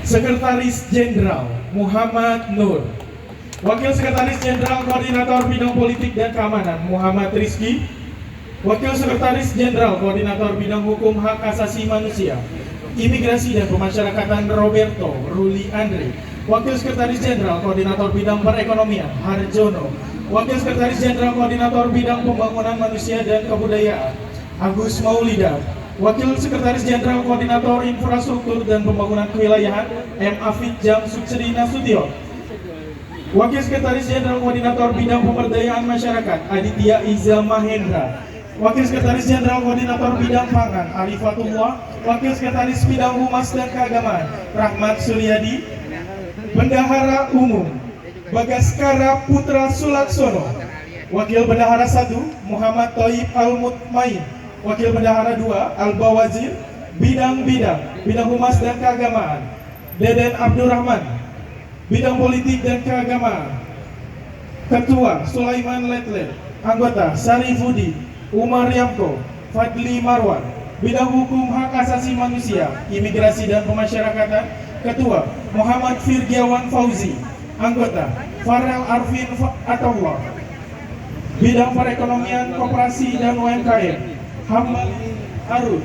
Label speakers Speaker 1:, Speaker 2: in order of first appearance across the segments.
Speaker 1: Sekretaris Jenderal Muhammad Nur. Wakil Sekretaris Jenderal Koordinator Bidang Politik dan Keamanan Muhammad Rizky. Wakil Sekretaris Jenderal Koordinator Bidang Hukum Hak Asasi Manusia, Imigrasi dan Pemasyarakatan Roberto Ruli Andre. Wakil Sekretaris Jenderal Koordinator Bidang Perekonomian Harjono. Wakil Sekretaris Jenderal Koordinator Bidang Pembangunan Manusia dan Kebudayaan Agus Maulida. Wakil Sekretaris Jenderal Koordinator Infrastruktur dan Pembangunan Kewilayahan M. Afid Jam Suksri Nasution. Wakil Sekretaris Jenderal Koordinator Bidang Pemberdayaan Masyarakat Aditya Iza Mahendra. Wakil Sekretaris Jenderal Koordinator Bidang Pangan Arifatullah. Wakil Sekretaris Bidang Humas dan Keagamaan Rahmat Suryadi. Bendahara Umum Bagaskara Putra Sulaksono. Wakil Bendahara 1 Muhammad Thaib Al-Mutmain. Wakil Bendahara 2 Al-Bawazir Bidang Humas dan Keagamaan Deden Abdurrahman. Bidang Politik dan Keagamaan Ketua Sulaiman Letlet. Anggota Sarifudi Umar Yamko Fadli Marwan. Bidang Hukum Hak Asasi Manusia, Imigrasi dan Pemasyarakatan Ketua Muhammad Firgiawan Fauzi. Anggota Farel Arvin Atullah. Bidang Perekonomian, Koperasi dan UMKM Hambali Harun.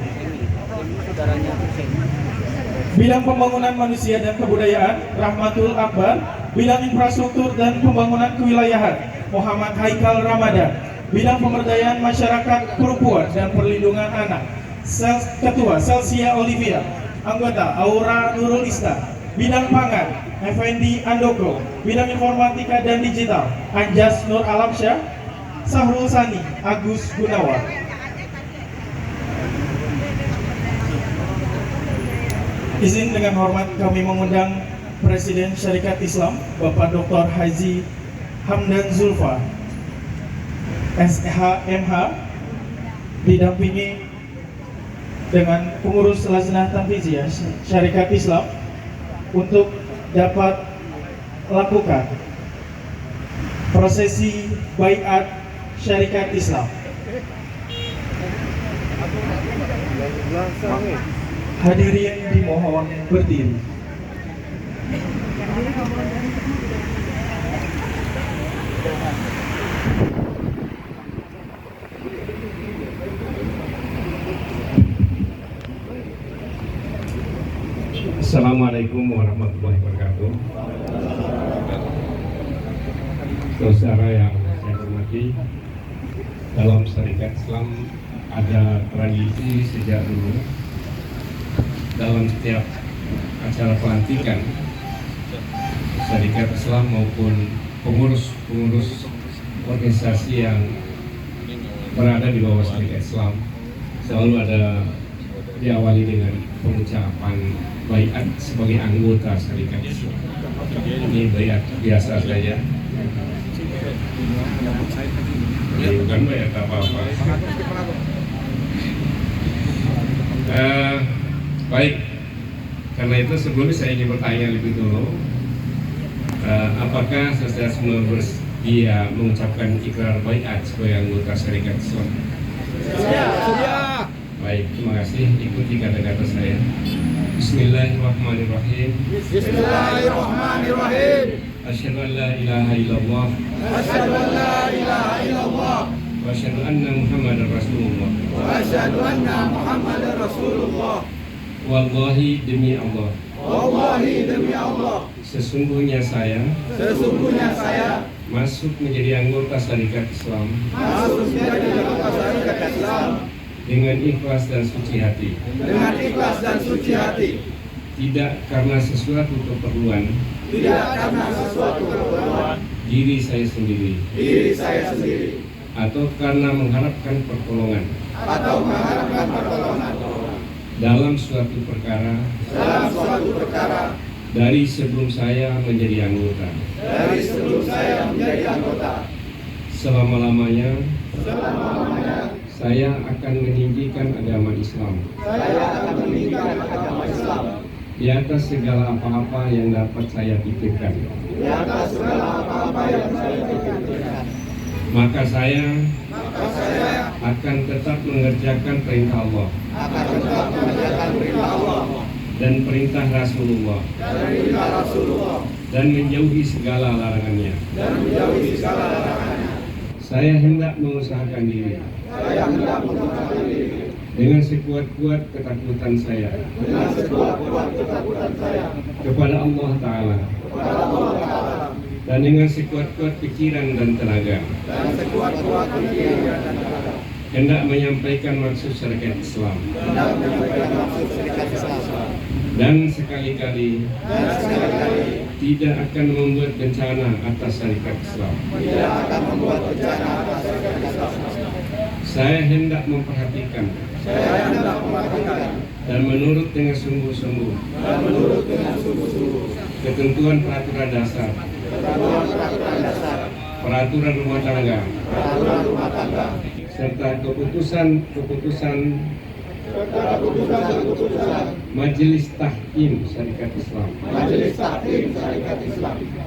Speaker 1: Bidang Pembangunan Manusia dan Kebudayaan Rahmatul Akbar. Bidang Infrastruktur dan Pembangunan Kewilayahan Muhammad Haikal Ramadan. Bidang Pemberdayaan Masyarakat Perempuan dan Perlindungan Anak Ketua Celsia Olivia. Anggota Aura Nurul Ista. Bidang Pangan Effendi Andoko. Bidang Informatika dan Digital Anjas Nur Alamsyah. Sahrul Sani Agus Gunawan. Izin dengan hormat kami mengundang Presiden Syarikat Islam Bapak Dr. Haji Hamdan Zulfa SHMH didampingi dengan pengurus Lajnah Tanfiziyah Syarikat Islam untuk dapat lakukan prosesi baiat Syarikat Islam. Hadirin dimohon berdiri.
Speaker 2: Assalamualaikum warahmatullahi wabarakatuh. Saudara yang saya hormati, dalam Syarikat Islam ada tradisi sejak dulu dalam setiap acara pelantikan Syarikat Islam maupun pengurus organisasi yang berada di bawah Syarikat Islam selalu ada diawali dengan pengucapan baiat sebagai anggota Syarikat Islam. Ini baiat biasa saja. Ini bukan baiat apa-apa. Baik, karena itu sebelumnya saya ingin bertanya lebih dulu, apakah saudara semua bersedia mengucapkan ikrar baiat sebagai anggota Syarikat Islam? Baik, terima kasih. Ikuti kata-kata saya. Bismillahirrahmanirrahim. Bismillahirrahmanirrahim. Asyhadu an la ilaha illallah. Asyhadu an la ilaha illallah. Wa asyhadu anna Muhammadar Rasulullah. Wa asyhadu anna Muhammadar Rasulullah. Wallahi demi Allah. Wallahi demi Allah. Sesungguhnya saya masuk menjadi anggota Syarikat Islam. Masuk menjadi anggota Syarikat Islam dengan ikhlas dan suci hati. Dengan ikhlas dan suci hati. Tidak karena sesuatu keperluan. Tidak karena sesuatu keperluan diri saya sendiri. Diri saya sendiri. Atau karena mengharapkan pertolongan. Atau mengharapkan pertolongan. Dalam suatu perkara. Dalam suatu perkara. Dari sebelum saya menjadi anggota. Dari sebelum saya menjadi anggota. Selama-lamanya. Selama-lamanya. Saya akan meninggikan agama Islam. Saya akan meninggikan agama Islam di atas segala apa-apa yang dapat saya pikirkan. Di atas segala apa-apa yang saya pikirkan. Maka saya akan tetap mengerjakan perintah Allah. Akan tetap mengerjakan perintah Allah. dan perintah Rasulullah dan menjauhi segala larangannya. Saya hendak mengusahakan diri dengan sekuat-kuat ketakutan saya kepada Allah Ta'ala dan dengan sekuat-kuat pikiran dan tenaga hendak menyampaikan maksud syariat Islam dan sekali-kali tidak akan membuat bencana atas syariat Islam. Saya hendak memperhatikan dan menurut dengan sungguh-sungguh ketentuan peraturan dasar, peraturan rumah tangga, serta keputusan Majelis Tahkim Syarikat Islam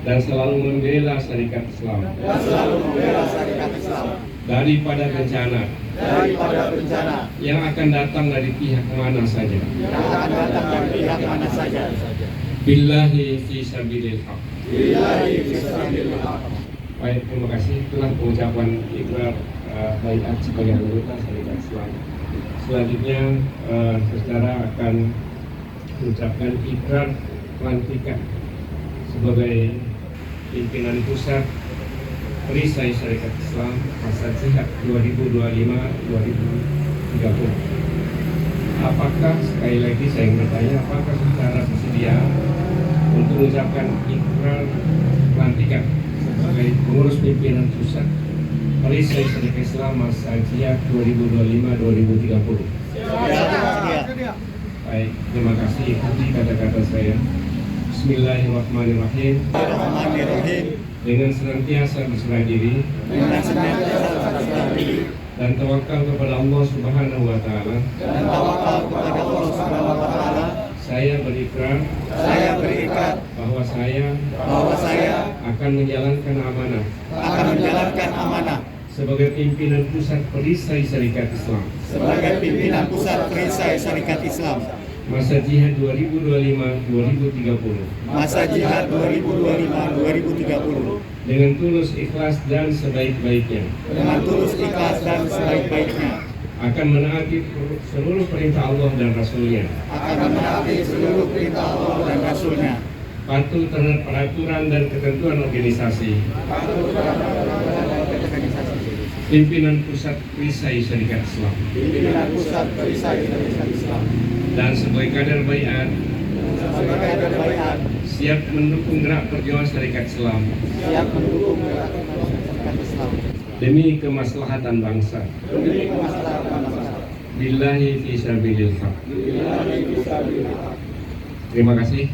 Speaker 2: dan selalu membela Syarikat Islam daripada bencana yang akan datang dari pihak mana saja. Billahi fi sabilil haq. Baik, terima kasih. Itulah pengucapan ikrar baiat sebagai anggota Syarikat Islam. Selanjutnya saudara akan mengucapkan ikrar pelantikan sebagai pimpinan pusat perisai Syarikat Islam masa jihad 2025-2030. Apakah, sekali lagi saya ingin bertanya, apakah saudara bersedia untuk mengucapkan ikrar pelantikan sebagai pengurus pimpinan pusat perisai Syarikat Islam masa jihad 2025-2030? Baik, terima kasih. Ikuti kata-kata saya. Bismillahirrahmanirrahim. Dengan senantiasa berserah diri dan tawakal kepada Allah Subhanahu wa Ta'ala, saya berikrar bahwa saya akan menjalankan amanah sebagai pimpinan pusat perisai Syarikat Islam masa jihad 2025-2030 dengan tulus ikhlas dan sebaik-baiknya akan menaati seluruh perintah Allah dan Rasulnya, patuh terhadap peraturan dan ketentuan organisasi pimpinan pusat perisai Syarikat Islam dan sebagai kader baiat siap mendukung gerak perjuangan Syarikat Islam demi kemaslahatan bangsa. Billahi fi sabilil haq. Terima kasih.